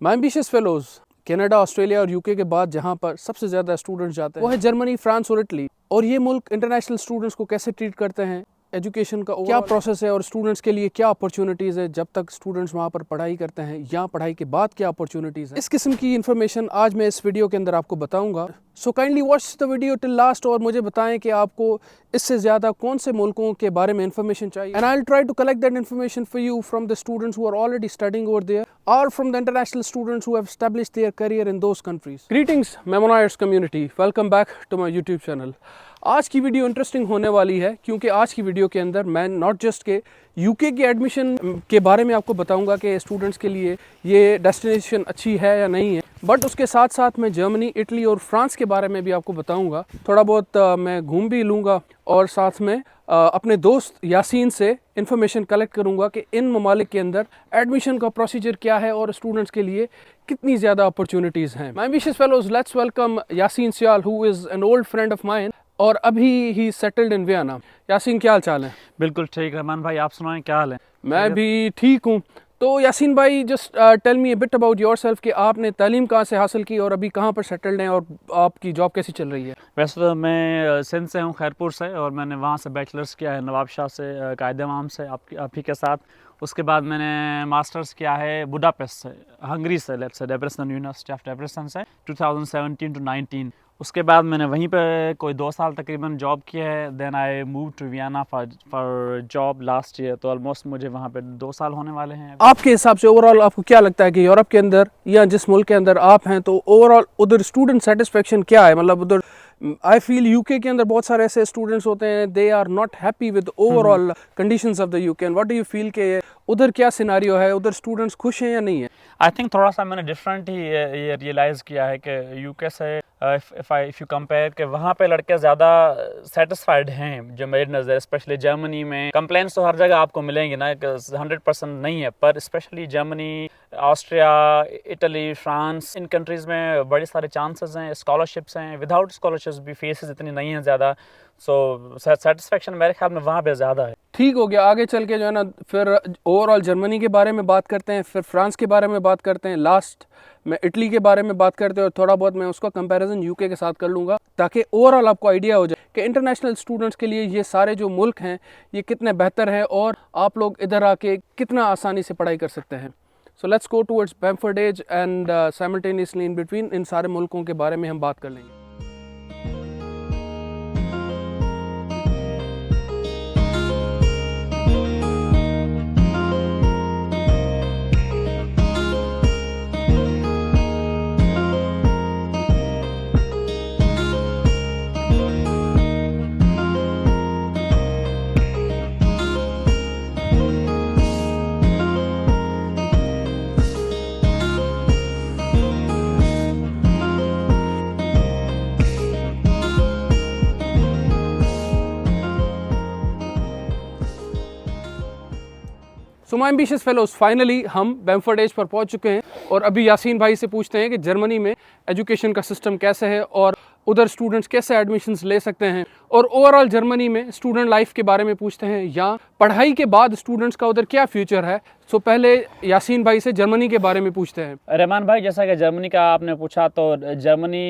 My ambitious fellows Canada, Australia और UK के बाद जहां पर सबसे ज़्यादा स्टूडेंट्स जाते हैं वो है जर्मनी, फ्रांस और इटली। और ये मुल्क इंटरनेशनल स्टूडेंट्स को कैसे ट्रीट करते हैं, एजुकेशन का क्या प्रोसेस है और स्टूडेंट्स के लिए क्या अपॉर्चुनिटीज़ है जब तक स्टूडेंट्स वहाँ पर पढ़ाई करते हैं या पढ़ाई के बाद क्या अपॉर्चुनिटीज़ है, इस किस्म की इन्फॉर्मेशन आज मैं इस वीडियो के अंदर आपको बताऊंगा। So kindly watch the video till last और मुझे बताएं कि आपको इससे ज़्यादा कौन से मुल्कों के बारे में इन्फॉर्मेशन चाहिए। And I will try to collect that information for you from the students who are already studying over there or from the international students who have established their career in those countries. Greetings Memonayers community, welcome back to my YouTube channel. आज की video interesting होने वाली है क्योंकि आज की video के अंदर मैं नॉट जस्ट के यूके के एडमिशन के बारे में आपको बताऊंगा कि स्टूडेंट्स के लिए ये डेस्टिनेशन अच्छी है या नहीं है, बट उसके साथ साथ मैं जर्मनी, इटली और फ्रांस के बारे में भी आपको बताऊंगा। थोड़ा बहुत मैं घूम भी लूँगा और साथ में अपने दोस्त यासीन से इंफॉर्मेशन कलेक्ट करूंगा कि इन ममालिक के अंदर एडमिशन का प्रोसीजर क्या है और स्टूडेंट्स के लिए कितनी ज़्यादा अपॉर्चुनिटीज़ हैं। My ambitious fellows, let's welcome Yasin Sial who is an old friend of mine और अभी ही सेटल्ड इन वियना। यासीन, क्या हाल चाल है? बिल्कुल ठीक रहमान भाई, आप सुनाएं क्या हाल है? मैं भी ठीक हूँ। तो यासीन भाई, just tell me a bit about yourself कि आपने तालीम कहाँ से हासिल की और अभी कहाँ पर सेटल्ड हैं और आपकी जॉब कैसी चल रही है? वैसे तो मैं सिंध से हूँ, खैरपुर से, और मैंने वहाँ से बैचलर्स किया है नवाबशाह से, कायदे-ए-आम से आप ही के साथ। उसके बाद मैंने मास्टर्स किया है बुडापेस्ट से, हंगरी से, लेट्स से डेब्रेसन, यूनिवर्सिटी ऑफ डेब्रेसन से 2017 टू 19। उसके बाद मैंने वहीं पे कोई 2 साल तकरीबन जॉब किया है। Then I move to Vienna for job last year, तो ऑलमोस्ट मुझे वहाँ पे 2 साल होने वाले हैं। आपके हिसाब से ओवरऑल आपको क्या लगता है कि यूरोप के अंदर या जिस मुल्क के अंदर आप हैं, तो ओवरऑल उधर स्टूडेंट सेटिस्फेक्शन क्या है? मतलब उधर आई फील यूके के अंदर बहुत सारे ऐसे स्टूडेंट्स होते हैं, they are not happy with overall conditions of the UK. And what do you feel के उधर क्या सिनेरियो है, उधर स्टूडेंट्स खुश हैं या नहीं है? आई थिंक थोड़ा सा मैंने डिफरेंट ही ये रियलाइज़ किया है कि यूके से इफ़ यू कंपेयर कि वहाँ पे लड़के ज़्यादा सेटिस्फाइड हैं जो मेरी नज़र, स्पेशली जर्मनी में। कंप्लेंट्स तो हर जगह आपको मिलेंगे ना, 100% नहीं है, पर specially Germany, Austria, Italy, France, इन कंट्रीज़ में बड़े सारे चांसेस हैं, स्कॉलरशिप्स हैं। विदाउट स्कॉलरशिप्स भी फीसेस इतनी नहीं हैं ज़्यादा, सो सेटिस्फेक्शन मेरे ख्याल में वहाँ पे ज़्यादा है। ठीक हो गया। आगे चल के जो है ना, फिर ओवरऑल जर्मनी के बारे में बात करते हैं, फिर फ्रांस के बारे में बात करते हैं, लास्ट में इटली के बारे में बात करते हैं और थोड़ा बहुत मैं उसका कंपैरिजन यूके के साथ कर लूँगा ताकि ओवरऑल आपको आइडिया हो जाए कि इंटरनेशनल स्टूडेंट्स के लिए ये सारे जो मुल्क हैं ये कितने बेहतर हैं और आप लोग इधर आके कितना आसानी से पढ़ाई कर सकते हैं। So let's go towards Bamford and simultaneously in between इन सारे मुल्कों के बारे में हम बात कर लेंगे। So my ambitious fellows, finally हम बैम्फोर्ड एज पर पहुंच चुके हैं और अभी यासीन भाई से पूछते हैं कि जर्मनी में एजुकेशन का सिस्टम कैसे है और उधर स्टूडेंट्स कैसे एडमिशन्स ले सकते हैं और ओवरऑल जर्मनी में स्टूडेंट लाइफ के बारे में पूछते हैं या पढ़ाई के बाद स्टूडेंट्स का उधर क्या फ्यूचर है। सो पहले यासीन भाई से जर्मनी के बारे में पूछते हैं। रहमान भाई, जैसा कि जर्मनी का आपने पूछा, तो जर्मनी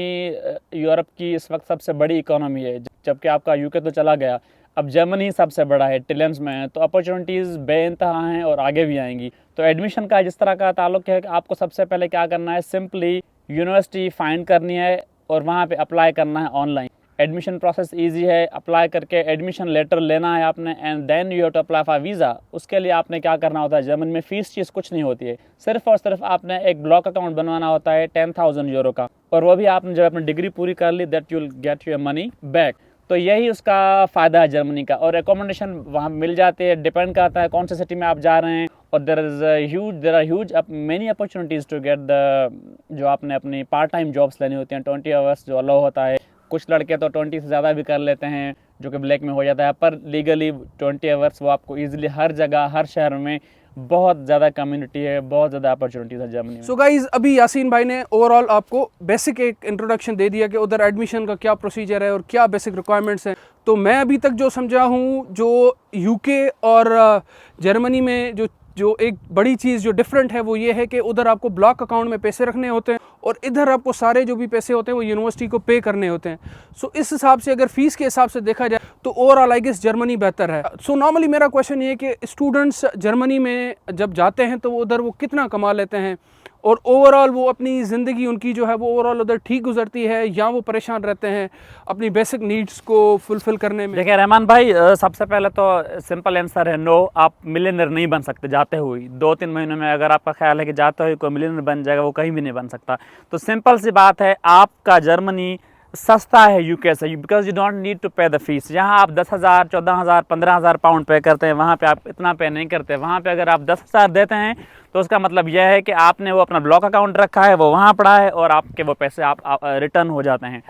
यूरोप की इस वक्त सबसे बड़ी इकोनॉमी है, जबकि आपका यूके तो चला गया, अब जर्मनी सबसे बड़ा है, ट्रिलियंस में है, तो अपॉर्चुनिटीज़ बेइंतहा हैं और आगे भी आएंगी। तो एडमिशन का जिस तरह का ताल्लुक है कि आपको सबसे पहले क्या करना है, सिंपली यूनिवर्सिटी फाइंड करनी है और वहाँ पे अप्लाई करना है ऑनलाइन। एडमिशन प्रोसेस इजी है, अप्लाई करके एडमिशन लेटर लेना है आपने, and then you have to apply for visa. उसके लिए आपने क्या करना होता है, जर्मनी में फ़ीस चीज़ कुछ नहीं होती है, सिर्फ और सिर्फ आपने एक ब्लॉक अकाउंट बनवाना होता है 10,000 यूरो का, और वो भी आपने जब अपनी डिग्री पूरी कर ली, that you will get your money back. तो यही उसका फ़ायदा है जर्मनी का। और एकोमोडेशन वहाँ मिल जाती है, डिपेंड करता है कौन से सिटी में आप जा रहे हैं, और there are huge many opportunities to get the, जो आपने अपनी पार्ट टाइम जॉब्स लेनी होती हैं, 20 आवर्स जो अलाउ होता है। कुछ लड़के तो 20 से ज़्यादा भी कर लेते हैं, जो कि ब्लैक में हो जाता है, पर लीगली 20 आवर्स वो आपको ईजिली हर जगह, हर शहर में बहुत ज़्यादा कम्युनिटी है, बहुत ज़्यादा अपॉर्चुनिटीज़ है जर्मनी में। सो गाइज, अभी यासीन भाई ने ओवरऑल आपको बेसिक एक इंट्रोडक्शन दे दिया कि उधर एडमिशन का क्या प्रोसीजर है और क्या बेसिक रिक्वायरमेंट्स हैं। तो मैं अभी तक जो समझा हूँ, जो यूके और जर्मनी में जो जो एक बड़ी चीज़ जो डिफरेंट है वो ये है कि उधर आपको ब्लॉक अकाउंट में पैसे रखने होते हैं और इधर आपको सारे जो भी पैसे होते हैं वो यूनिवर्सिटी को पे करने होते हैं। सो इस हिसाब से अगर फीस के हिसाब से देखा जाए तो ओवरऑल आई गेस जर्मनी बेहतर है। सो नॉर्मली मेरा क्वेश्चन ये है कि स्टूडेंट्स जर्मनी में जब जाते हैं तो उधर वो कितना कमा लेते हैं और ओवरऑल वो अपनी ज़िंदगी उनकी जो है वो ओवरऑल उधर ठीक गुजरती है या वो परेशान रहते हैं अपनी बेसिक नीड्स को फुलफ़िल करने में? देखिए रहमान भाई, सबसे पहले तो सिंपल आंसर है नो। आप मिलियनर नहीं बन सकते जाते हुए। 2-3 महीनों में अगर आपका ख्याल है कि जाते हुए कोई मिलियनर बन जाएगा, वो कहीं भी नहीं बन सकता। तो सिंपल सी बात है, आपका जर्मनी सस्ता है यूके से, because you don't need to pay the fees. यहाँ आप 10,000, 14,000, 15,000 पाउंड पे करते हैं, वहाँ पे आप इतना पे नहीं करते। वहाँ पे अगर आप 10,000 देते हैं तो उसका मतलब यह है कि आपने वो अपना ब्लॉक अकाउंट रखा है, वो वहाँ पड़ा है और आपके वो पैसे आप रिटर्न हो जाते हैं।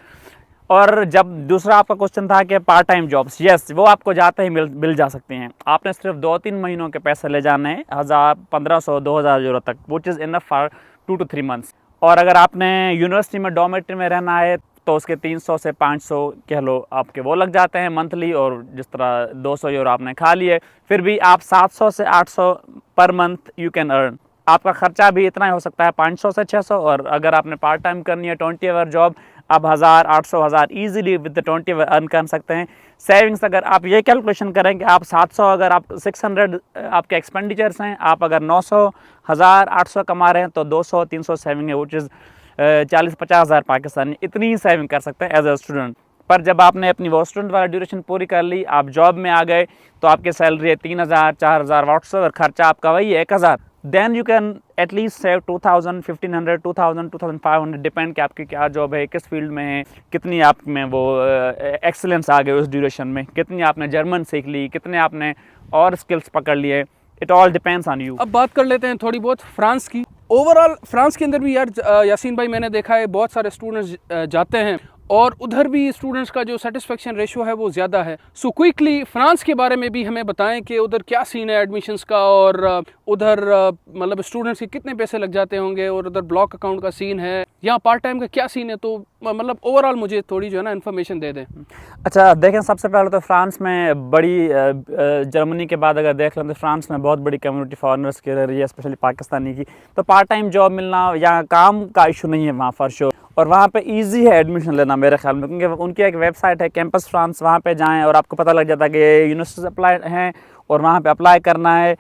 और जब दूसरा आपका क्वेश्चन था कि पार्ट टाइम जॉब्स, यस वो आपको जाते ही मिल जा सकती हैं। आपने सिर्फ 2-3 महीनों के पैसे ले जाने हैं, 1,000, 1,500, 2,000 यूरो तक, which is enough for 2 to 3 months. और अगर आपने यूनिवर्सिटी में डॉर्मेटरी में रहना है तो उसके 300 से 500 कह लो आपके वो लग जाते हैं मंथली, और जिस तरह 200 यूरो आपने खा लिए, फिर भी आप 700 से 800 per month you can earn. आपका खर्चा भी इतना ही हो सकता है, 500 से 600। और अगर आपने पार्ट टाइम करनी है 20 आवर जॉब, आप 1,000, 800, 1,000 ईजिली विद 20 आवर अर्न कर सकते हैं। सेविंग्स अगर आप ये कैलकुलेशन करें कि आप 700, अगर आप 600 आपके एक्सपेंडिचर्स हैं, आप अगर 900, 1,000, 800 कमा रहे हैं तो 200, 300 सेविंग है, विच इज़ 40-50 हज़ार पाकिस्तानी। इतनी ही सेविंग कर सकते हैं एज अ स्टूडेंट। पर जब आपने अपनी वो स्टूडेंट वाला ड्यूरेशन पूरी कर ली, आप जॉब में आ गए, तो आपकी सैलरी है 3,000, 4,000 व्हाट्सएप और खर्चा आपका वही है 1,000। Then you can at least save 2,000, 1,500, 2,000, 2,500, depend कि आपकी क्या जॉब है, किस फील्ड में है, कितनी आप में वो एक्सेलेंस आ गए उस ड्यूरेशन में, कितनी आपने जर्मन सीख ली, कितने आपने और स्किल्स पकड़ लिए। It all depends on you. अब बात कर लेते हैं थोड़ी बहुत फ्रांस की। ओवरऑल फ्रांस के अंदर भी यार यासीन भाई मैंने देखा है बहुत सारे स्टूडेंट्स जाते हैं और उधर भी स्टूडेंट्स का जो सेटिस्फेक्शन रेशियो है वो ज़्यादा है। सो क्विकली फ्रांस के बारे में भी हमें बताएं कि उधर क्या सीन है एडमिशन्स का और उधर मतलब स्टूडेंट्स के कितने पैसे लग जाते होंगे और उधर ब्लॉक अकाउंट का सीन है या पार्ट टाइम का क्या सीन है। तो मतलब ओवरऑल मुझे थोड़ी जो है ना इन्फॉर्मेशन दे दें। अच्छा देखें, सबसे पहले तो फ्रांस में बड़ी जर्मनी के बाद अगर देख लें तो फ्रांस में बहुत बड़ी कम्युनिटी फॉरेनर्स की रह रही है, स्पेशली पाकिस्तानी की। तो पार्ट टाइम जॉब मिलना या काम का इशू नहीं है वहाँ फॉर श्योर। और वहाँ पे इजी है एडमिशन लेना मेरे ख्याल में, क्योंकि उनकी एक वेबसाइट है कैंपस फ्रांस, वहाँ पे जाएं और आपको पता लग जाता है कि ये यूनिवर्सिटीज अप्लाई हैं और वहाँ पे अप्लाई करना है।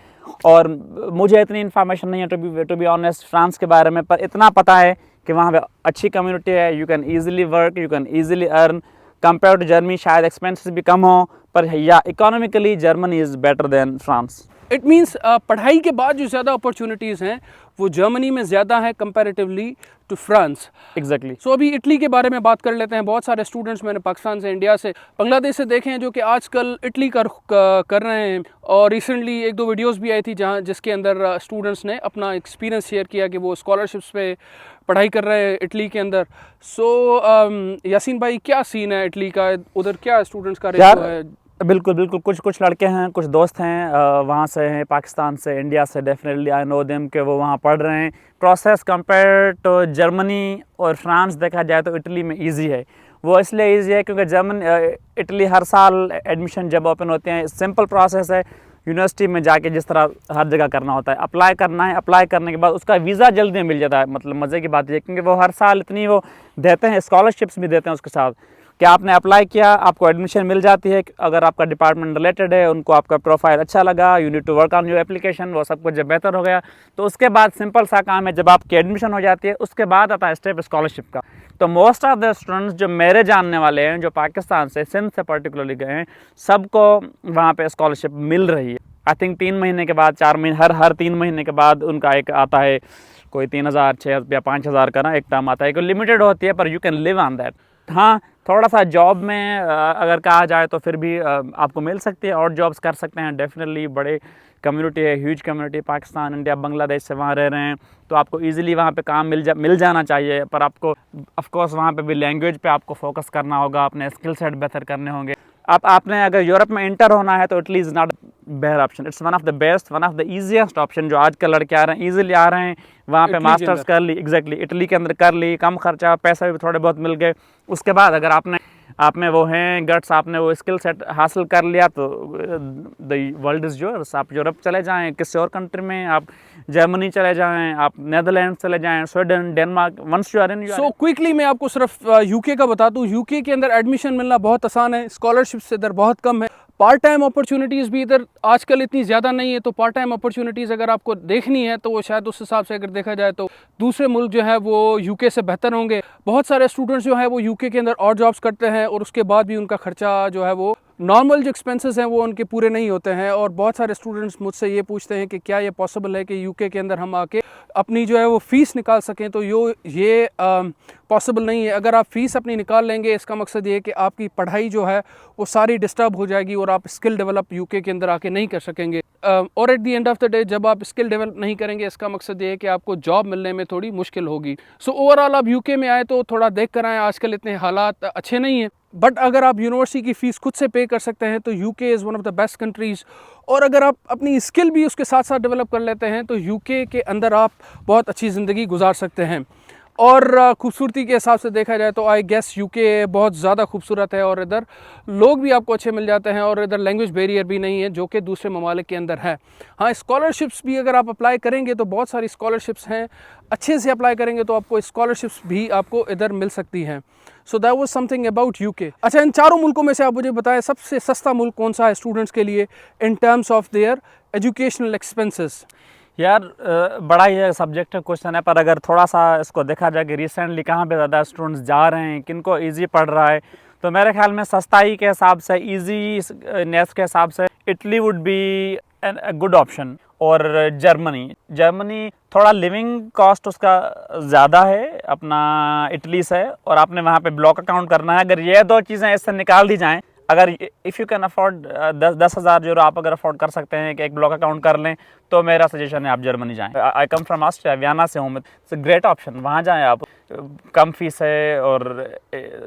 और मुझे इतनी इन्फॉर्मेशन नहीं है टू बी ऑनेस्ट फ्रांस के बारे में, पर इतना पता है कि वहाँ पे अच्छी कम्युनिटी है, you can easily work, you can easily earn compare to Germany. शायद एक्सपेंसेस भी कम हो, पर या economically Germany is better than France. It means पढ़ाई के बाद जो ज़्यादा अपॉर्चुनिटीज़ हैं वो जर्मनी में ज़्यादा है कंपैरेटिवली टू फ्रांस। एग्जैक्टली। सो अभी इटली के बारे में बात कर लेते हैं। बहुत सारे स्टूडेंट्स मैंने पाकिस्तान से, इंडिया से, बांग्लादेश से देखे हैं जो कि आजकल इटली कर रहे हैं। और रिसेंटली 1-2 वीडियोस भी आई थी जिसके अंदर स्टूडेंट्स ने अपना एक्सपीरियंस शेयर किया कि वो स्कॉलरशिप्स पे पढ़ाई कर रहे हैं इटली के अंदर। सो यासीन भाई क्या सीन है इटली का, उधर क्या स्टूडेंट्स का रेशियो है? बिल्कुल बिल्कुल, कुछ लड़के हैं, कुछ दोस्त हैं वहाँ से हैं, पाकिस्तान से, इंडिया से, डेफिनेटली आई नो देम के वो वहाँ पढ़ रहे हैं। प्रोसेस कंपेयर टू जर्मनी और फ्रांस देखा जाए तो इटली में इजी है। वो इसलिए इजी है क्योंकि इटली हर साल एडमिशन जब ओपन होते हैं, सिंपल प्रोसेस है। यूनिवर्सिटी में जाके जिस तरह हर जगह करना होता है, अप्लाई करना है, अप्लाई करने के बाद उसका वीज़ा जल्दी मिल जाता है। मतलब मज़े की बात है क्योंकि वो हर साल इतनी वो देते हैं, स्कॉलरशिप्स भी देते हैं उसके साथ कि आपने अप्लाई किया, आपको एडमिशन मिल जाती है। अगर आपका डिपार्टमेंट रिलेटेड है, उनको आपका प्रोफाइल अच्छा लगा, you need to work on your application, वो सब कुछ जब बेहतर हो गया तो उसके बाद सिंपल सा काम है, जब आपकी एडमिशन हो जाती है उसके बाद आता है स्टेप स्कॉलरशिप का। तो मोस्ट ऑफ द स्टूडेंट्स जो मेरे जानने वाले हैं, जो पाकिस्तान से, सिंध से पर्टिकुलरली गए हैं, सबको वहाँ पे स्कॉलरशिप मिल रही है। आई थिंक 3 महीने के बाद, 4 महीने, हर 3 महीने के बाद उनका एक आता है, कोई 3,000, 6,000 या 5,000 का ना एक टर्म आता है, कोई लिमिटेड होती है पर you can live on that. हाँ, थोड़ा सा जॉब में अगर कहा जाए तो फिर भी आपको मिल सकती है और जॉब्स कर सकते हैं। डेफिनेटली बड़े कम्युनिटी है, huge community, Pakistan, India, Bangladesh से वहाँ रह रहे हैं, तो आपको इजीली वहाँ पे काम मिल जाना चाहिए। पर आपको ऑफ कोर्स वहाँ पे भी लैंग्वेज पे आपको फोकस करना होगा, अपने स्किल सेट बेहतर करने होंगे। आपने अगर यूरोप में इंटर होना है तो इटली इज़ नॉट बेहतर option, it's one of the best, one of the easiest option. जो आजकल लड़के आ रहे हैं, ईजिली आ रहे हैं वहाँ पे, मास्टर्स कर ली, एग्जैक्टली इटली के अंदर कर ली, कम खर्चा, पैसा भी थोड़े बहुत मिल गए। उसके बाद अगर आपने आप में वो हैं गट्स, आपने वो स्किल सेट हासिल कर लिया तो द वर्ल्ड इज़ योर्स। आप यूरोप चले जाएं, किसी और कंट्री में, आप जर्मनी चले जाएं, आप नेदरलैंड चले जाएं, Sweden, Denmark, once you are in. So quickly मैं आपको सिर्फ यूके का बता दूं, यूके के अंदर एडमिशन मिलना बहुत आसान है, स्कॉलरशिप्स इधर बहुत कम है, पार्ट टाइम अपॉर्चुनिटीज़ भी इधर आजकल इतनी ज़्यादा नहीं है। तो पार्ट टाइम अपॉर्चुनिटीज़ अगर आपको देखनी है तो वो शायद उस हिसाब से अगर देखा जाए तो दूसरे मुल्क जो है वो यूके से बेहतर होंगे। बहुत सारे स्टूडेंट्स जो है वो यूके के अंदर और जॉब्स करते हैं और उसके बाद भी उनका खर्चा जो है वो नॉर्मल जो एक्सपेंसेस हैं वो उनके पूरे नहीं होते हैं। और बहुत सारे स्टूडेंट्स मुझसे ये पूछते हैं कि क्या ये पॉसिबल है कि यूके के अंदर हम आके अपनी जो है वो फ़ीस निकाल सकें। तो ये पॉसिबल नहीं है। अगर आप फ़ीस अपनी निकाल लेंगे, इसका मकसद ये है कि आपकी पढ़ाई जो है वो सारी डिस्टर्ब हो जाएगी और आप स्किल डेवलप यूके के अंदर आके नहीं कर सकेंगे। और at the end of the day जब आप स्किल डेवलप नहीं करेंगे, इसका मकसद ये है कि आपको जॉब मिलने में थोड़ी मुश्किल होगी। सो ओवरऑल आप यूके में आए तो थोड़ा देख कर आएँ, आजकल इतने हालात अच्छे नहीं हैं। बट अगर आप यूनिवर्सिटी की फ़ीस खुद से पे कर सकते हैं तो UK is one of the best countries. और अगर आप अपनी स्किल भी उसके साथ साथ डेवलप कर लेते हैं तो यूके के अंदर आप बहुत अच्छी ज़िंदगी गुजार सकते हैं। और खूबसूरती के हिसाब से देखा जाए तो आई गेस यूके बहुत ज़्यादा खूबसूरत है और इधर लोग भी आपको अच्छे मिल जाते हैं और इधर लैंग्वेज बैरियर भी नहीं है जो कि दूसरे ममालिक के अंदर है। हाँ, स्कॉलरशिप्स भी अगर आप अप्लाई करेंगे तो बहुत सारी स्कॉलरशिप्स हैं, अच्छे से अप्लाई करेंगे तो आपको स्कॉलरशिप्स भी आपको इधर मिल सकती हैं। So that was something about UK. अच्छा, इन चारों मुल्कों में से आप मुझे बताएं सबसे सस्ता मुल्क कौन सा है स्टूडेंट्स के लिए in terms of their educational expenses? यार बड़ा ही सब्जेक्टिव क्वेश्चन है, पर अगर थोड़ा सा इसको देखा जाए कि रिसेंटली कहाँ पे ज़्यादा स्टूडेंट्स जा रहे हैं, किनको इजी पड़ रहा है, तो मेरे ख्याल में सस्ताई के हिसाब से, ईजीनेस के हिसाब से Italy would be a good option. और जर्मनी थोड़ा लिविंग कॉस्ट उसका ज़्यादा है अपना इटली से, और आपने वहाँ पे ब्लॉक अकाउंट करना है। अगर ये दो चीज़ें इससे निकाल दी जाएँ, अगर if you can afford 10,000 euro आप अगर अफोर्ड कर सकते हैं कि एक ब्लॉक अकाउंट कर लें, तो मेरा सजेशन है आप जर्मनी जाएं। आई कम फ्रॉम ऑस्ट्रिया, वियना से हूँ, इट्स अ ग्रेट ऑप्शन, वहाँ जाएं आप, कम फीस है और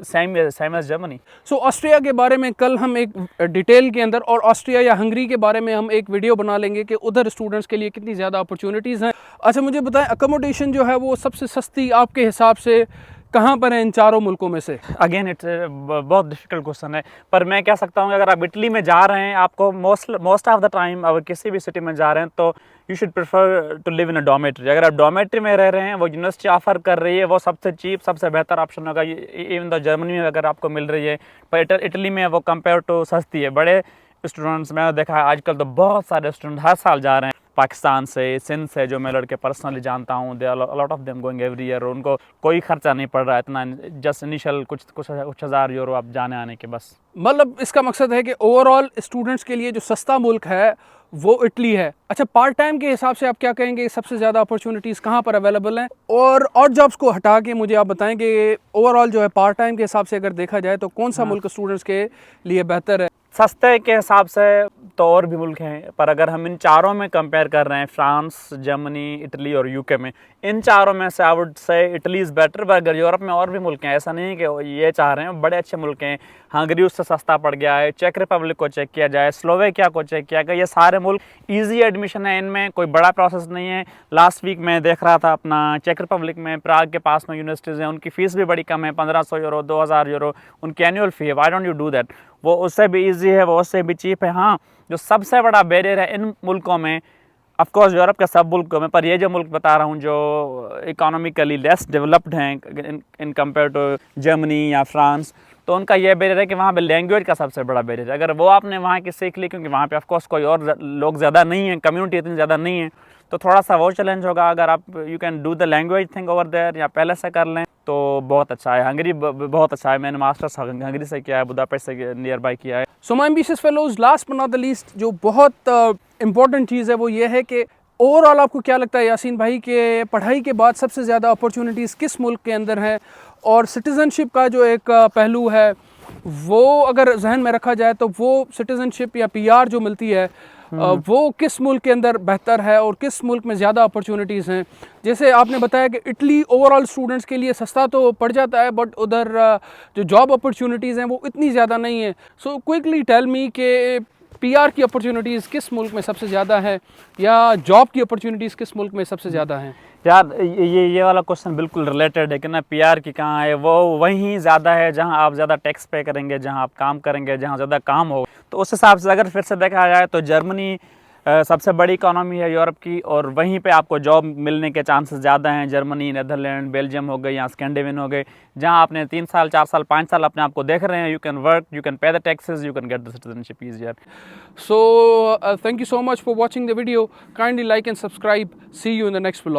सेम एज जर्मनी। सो ऑस्ट्रिया के बारे में कल हम एक डिटेल के अंदर, और ऑस्ट्रिया या हंगरी के बारे में हम एक वीडियो बना लेंगे कि उधर स्टूडेंट्स के लिए कितनी ज़्यादा अपॉर्चुनिटीज़ हैं। अच्छा, मुझे बताएं अकोमोडेशन जो है वो सबसे सस्ती आपके हिसाब से कहाँ पर है इन चारों मुल्कों में से? अगेन इट्स बहुत डिफिकल्ट क्वेश्चन है, पर मैं कह सकता हूँ कि अगर आप इटली में जा रहे हैं, आपको मोस्ट ऑफ द टाइम अगर किसी भी सिटी में जा रहे हैं तो you should prefer to live in a dormitory. अगर आप डॉर्मेट्री में रह रहे हैं, वो यूनिवर्सिटी ऑफर कर रही है, वो सबसे चीप, सबसे बेहतर ऑप्शन होगा। इवन तो जर्मनी में अगर आपको मिल रही है, पर इटली में वो कंपेयर टू सस्ती है। बड़े स्टूडेंट्स मैंने देखा है आजकल तो बहुत सारे स्टूडेंट हर साल जा रहे हैं पाकिस्तान से, सिंध से, जो मैं लड़के पर्सनली जानता हूँ, they are lot of them going every year. उनको कोई खर्चा नहीं पड़ रहा है इतना, जस्ट इनिशियल कुछ हज़ार यूरो आप जाने आने के बस। मतलब इसका मकसद है कि ओवरऑल स्टूडेंट्स के लिए जो सस्ता मुल्क है वो इटली है। अच्छा, पार्ट टाइम के हिसाब से आप क्या कहेंगे, सबसे ज़्यादा अपॉर्चुनिटीज़ कहाँ पर अवेलेबल हैं? और जॉब्स को हटा के मुझे आप बताएं कि ओवरऑल जो है पार्ट टाइम के हिसाब से अगर देखा जाए तो कौन सा मुल्क स्टूडेंट्स के लिए बेहतर है? सस्ते के हिसाब से तो और भी मुल्क हैं, पर अगर हम इन चारों में कंपेयर कर रहे हैं, फ्रांस, जर्मनी, इटली और यूके में, इन चारों में से I would say Italy is better. पर अगर यूरोप में और भी मुल्क हैं, ऐसा नहीं है कि ये चाह रहे हैं, बड़े अच्छे मुल्क हैं। हंगरी उससे सस्ता पड़ गया है, चेक रिपब्लिक को चेक किया जाए, स्लोवेकिया को चेक किया गया, ये सारे मुल्क ईजी एडमिशन है, इनमें कोई बड़ा प्रोसेस नहीं है। लास्ट वीक मैं देख रहा था अपना चेक रिपब्लिक में, प्राग के पास में यूनिवर्सिटीज़ हैं, उनकी फ़ीस भी बड़ी कम है, 1500 यूरो, 2000 यूरो उनकी एनुअल फ़ी है। Why don't you do that? वो उससे भी ईजी है, वो उससे भी चीप है। हाँ, जो सबसे बड़ा बैरियर है इन मुल्कों में, ऑफ कोर्स यूरोप के सब मुल्कों में, पर ये जो मुल्क बता रहा हूँ जो इकोनॉमिकली लेस डेवलप्ड हैं इन कंपेयर टू जर्मनी या फ्रांस, तो उनका ये बैरियर है कि वहाँ पे लैंग्वेज का सबसे बड़ा बैरियर है। अगर वो आपने वहाँ की सीख ली, क्योंकि वहाँ पे ऑफ कोर्स कोई और लोग ज़्यादा नहीं है, कम्युनिटी इतनी ज़्यादा नहीं है, तो थोड़ा सा वो चैलेंज होगा। अगर आप you can do the language thing over there, या पहले से कर लें तो बहुत अच्छा है। हंगरी बहुत अच्छा है, मैंने मास्टर्स हंगरी से किया है, बुदापेस्ट से नियर बाय किया है। सो my ambitious fellows, last but not the least, जो बहुत इंपॉर्टेंट चीज़ है वो ये है कि ओवरऑल आपको क्या लगता है यासीन भाई कि पढ़ाई के बाद सबसे ज़्यादा अपॉर्चुनिटीज़ किस मुल्क के अंदर हैं? और सिटीज़नशिप का जो एक पहलू है वो अगर जहन में रखा जाए तो वो सिटीज़नशिप या पीआर जो मिलती है वो किस मुल्क के अंदर बेहतर है और किस मुल्क में ज़्यादा अपॉर्चुनिटीज़ हैं? जैसे आपने बताया कि इटली ओवरऑल स्टूडेंट्स के लिए सस्ता तो पड़ जाता है, बट उधर जो जॉब अपॉर्चुनिटीज़ हैं वो इतनी ज़्यादा नहीं है। सो क्विकली टेल मी कि पीआर की अपॉर्चुनिटीज़ किस मुल्क में सबसे ज़्यादा है या जॉब की अपॉर्चुनिटीज़ किस मुल्क में सबसे ज़्यादा हैं? यार ये वाला क्वेश्चन बिल्कुल रिलेटेड है कि ना पीआर की कहाँ है, वो वहीं ज़्यादा है जहाँ आप ज़्यादा टैक्स पे करेंगे, जहाँ आप काम करेंगे, जहाँ ज़्यादा काम हो। तो उस हिसाब से अगर फिर से देखा जाए तो जर्मनी सबसे बड़ी इकोनॉमी है यूरोप की, और वहीं पे आपको जॉब मिलने के चांसेस ज़्यादा हैं। जर्मनी, नेदरलैंड, बेल्जियम हो गए या स्कैंडिनेवियन हो गए, जहाँ आपने 3 साल 4 साल 5 साल अपने आप को देख रहे हैं, you can work, you can pay the taxes, you can get the citizenship easier. So thank you so much for watching the video. Kindly like and subscribe. See you in the next vlog.